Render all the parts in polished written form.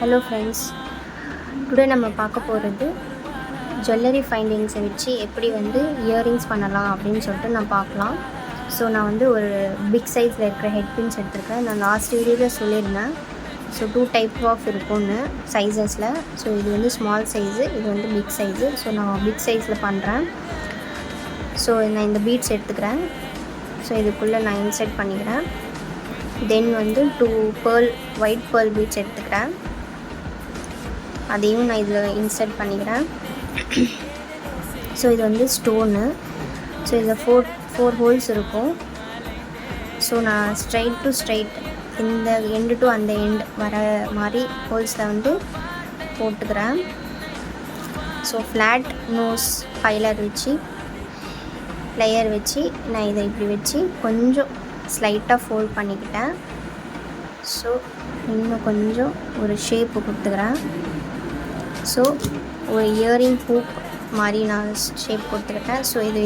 Hello friends, today நம்ம பார்க்க போகிறது ஜுவல்லரி ஃபைண்டிங்ஸை வச்சு எப்படி இயரிங்ஸ் பண்ணலாம் அப்படின்னு சொல்லிட்டு நான் பார்க்கலாம். ஸோ நான் ஒரு பிக் சைஸில் இருக்கிற ஹெட் பின்ஸ் எடுத்துருக்கேன். நான் லாஸ்ட் வீடியோவில் சொல்லியிருந்தேன். ஸோ 2 டைப் ஆஃப் இருக்கும்னு சைஸஸில். ஸோ இது ஸ்மால் சைஸு, இது பிக் சைஸு. ஸோ நான் பிக் சைஸில் பண்ணுறேன். ஸோ நான் இந்த பீட்ஸ் எடுத்துக்கிறேன். ஸோ இதுக்குள்ளே நான் இன்செர்ட் பண்ணிக்கிறேன். தென் 2 ஒயிட் பேர்ல் பீட்ஸ் எடுத்துக்கிறேன். அதையும் நான் இதில் இன்சர்ட் பண்ணிக்கிறேன். ஸோ இது ஸ்டோனு. ஸோ இதில் ஃபோர் ஹோல்ஸ் இருக்கும். ஸோ நான் ஸ்ட்ரைட் டு ஸ்ட்ரைட் இந்த எண்டு டு அந்த எண்ட் வர மாதிரி ஹோல்ஸில் போட்டுக்கிறேன். ஸோ ஃப்ளாட் நோஸ் பைலர் வச்சு லேயர் வச்சு நான் இதை இப்படி வச்சு கொஞ்சம் ஸ்லைட்டாக ஃபோல்ட் பண்ணிக்கிட்டேன். ஸோ இன்னும் கொஞ்சம் ஒரு ஷேப்பு கொடுத்துக்கிறேன். ஸோ ஒரு இயரிங் ஹூக் மாதிரி நான் ஷேப் கொடுத்துக்கிட்டேன். ஸோ இது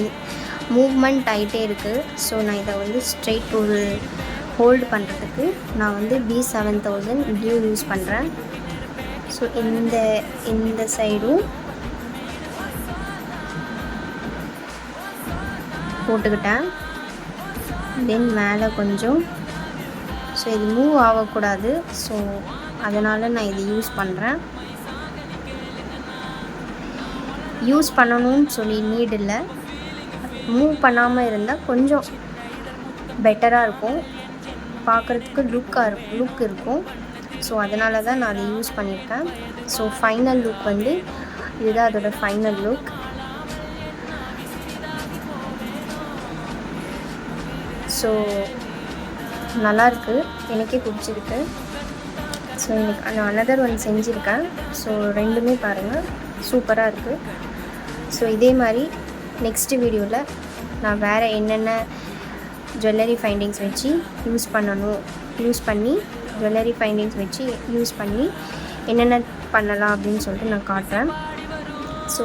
மூவ்மெண்ட் ஆகிட்டே இருக்குது. ஸோ நான் இதை ஸ்ட்ரெயிட் ஒரு ஹோல்டு பண்ணுறதுக்கு நான் B7000 க்ளூ யூஸ் பண்ணுறேன். ஸோ இந்த சைடும் போட்டுக்கிட்டேன். தென் மேலே கொஞ்சம். ஸோ இது மூவ் ஆகக்கூடாது. ஸோ அதனால் நான் இது யூஸ் பண்ணுறேன். யூஸ் பண்ணணும்னு சொல்லி நீட் இல்லை. மூவ் பண்ணாமல் இருந்தால் கொஞ்சம் பெட்டராக இருக்கும், பார்க்குறதுக்கு லுக் இருக்கும். ஸோ அதனால தான் நான் அதை யூஸ் பண்ணியிருக்கேன். ஸோ ஃபைனல் லுக் இதுதான் அதோடய ஃபைனல் லுக். ஸோ நல்லாயிருக்கு, எனக்கே பிடிச்சிருக்கு. ஸோ எனக்கு நான் அனதர் ஒன் செஞ்சுருக்கேன். ஸோ ரெண்டுமே பாருங்கள், சூப்பராக இருக்குது. ஸோ இதே மாதிரி நெக்ஸ்ட் வீடியோவில் நான் வேறு என்னென்ன ஜுவல்லரி ஃபைண்டிங்ஸ் வச்சு யூஸ் பண்ணி ஜுவல்லரி ஃபைண்டிங்ஸ் வச்சு யூஸ் பண்ணி என்னென்ன பண்ணலாம் அப்படின்னு சொல்லிட்டு நான் காட்டுறேன். ஸோ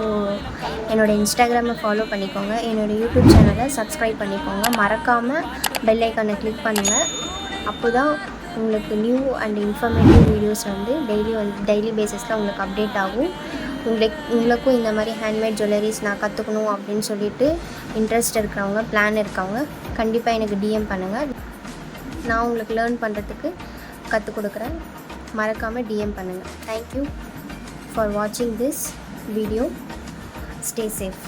என்னோடய இன்ஸ்டாகிராமை ஃபாலோ பண்ணிக்கோங்க, என்னோடய யூடியூப் சேனலை சப்ஸ்கிரைப் பண்ணிக்கோங்க, மறக்காமல் பெல் ஐக்கானை கிளிக் பண்ணுங்கள். அப்போ தான் உங்களுக்கு new and informative videos daily பேசிஸில் உங்களுக்கு அப்டேட் ஆகும். உங்களுக்கும் இந்த மாதிரி ஹேண்ட்மேட் ஜுவல்லரிஸ் நான் கற்றுக்கணும் அப்படின்னு சொல்லிட்டு இன்ட்ரெஸ்ட் இருக்கிறவங்க, பிளான் இருக்கவங்க கண்டிப்பாக எனக்கு டிஎம் பண்ணுங்கள். நான் உங்களுக்கு லேர்ன் பண்ணுறதுக்கு கற்றுக் கொடுக்குறேன். மறக்காமல் டிஎம் பண்ணுங்கள். தேங்க்யூ ஃபார் வாட்சிங் திஸ் வீடியோ. Stay safe.